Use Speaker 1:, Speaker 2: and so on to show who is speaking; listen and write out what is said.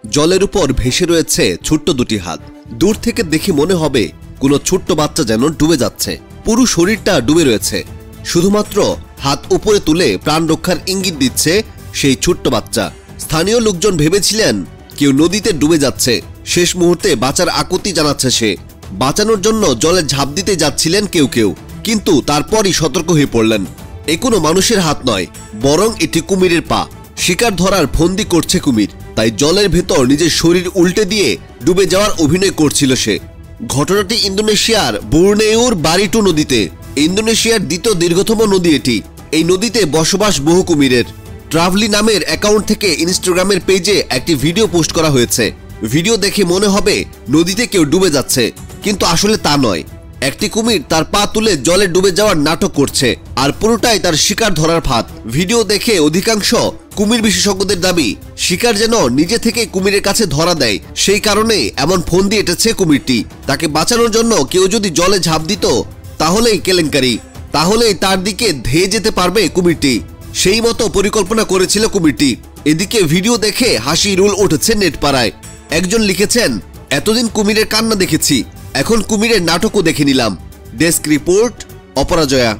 Speaker 1: জলের উপর ভেসে রয়েছে ছোট্ট দুটি হাত। দূর থেকে দেখে মনে হবে কোনো ছোট্ট বাচ্চা যেন ডুবে যাচ্ছে। পুরো শরীরটা ডুবে রয়েছে, শুধুমাত্র হাত উপরে তুলে প্রাণ রক্ষার ইঙ্গিত দিচ্ছে সেই ছোট্ট বাচ্চা। স্থানীয় লোকজন ভেবেছিলেন কেউ নদীতে ডুবে যাচ্ছে। শেষ মুহূর্তে বাঁচার আকুতি জানাচ্ছে সে। বাঁচানোর জন্য জলে ঝাঁপ দিতে যাচ্ছিলেন কেউ কেউ, কিন্তু তারপরই সতর্ক হয়ে পড়লেন। এ কোনো মানুষের হাত নয়, বরং এটি কুমিরের পা। শিকার ধরার ফন্দি করছে কুমির, তাই জলের ভেতর নিজের শরীর উল্টে দিয়ে ডুবে যাওয়ার অভিনয় করছিল সে। ঘটনাটি ইন্দোনেশিয়ার বোর্নেওর বারিটু নদীতে। ইন্দোনেশিয়ার দ্বিতীয় দীর্ঘতম নদী এটি। এই নদীতে বসবাস বহু কুমিরের। ট্রাভলি নামের অ্যাকাউন্ট থেকে ইনস্টাগ্রামের পেজে একটি ভিডিও পোস্ট করা হয়েছে। ভিডিও দেখে মনে হবে নদীতে কেউ ডুবে যাচ্ছে, কিন্তু আসলে তা নয়। একটি কুমির তার পা তুলে জলে ডুবে যাওয়ার নাটক করছে, আর পুরোটাই তার শিকার ধরার ফাঁদ। ভিডিও দেখে অধিকাংশ কুমির বিশেষজ্ঞদের দাবি, শিকার যেন নিজে থেকে কুমিরের কাছে ধরা দেয়, সেই কারণে এমন ফন্দি এঁটেছে কুমিরটি। তাকে বাঁচানোর জন্য কেউ যদি জলে ঝাঁপ দিত তাহলেই কেলেঙ্কারি, তাহলেই তার দিকে ধেয়ে যেতে পারবে কুমিরটি। সেই মতো পরিকল্পনা করেছিল কুমিরটি। এদিকে ভিডিও দেখে হাসি রুল উঠেছে নেট পাড়ায়। একজন লিখেছেন, এতদিন কুমিরের কান্না দেখেছি, এখন কুমিরের নাটকও দেখে নিলাম। Desk report, অপরাজয়া।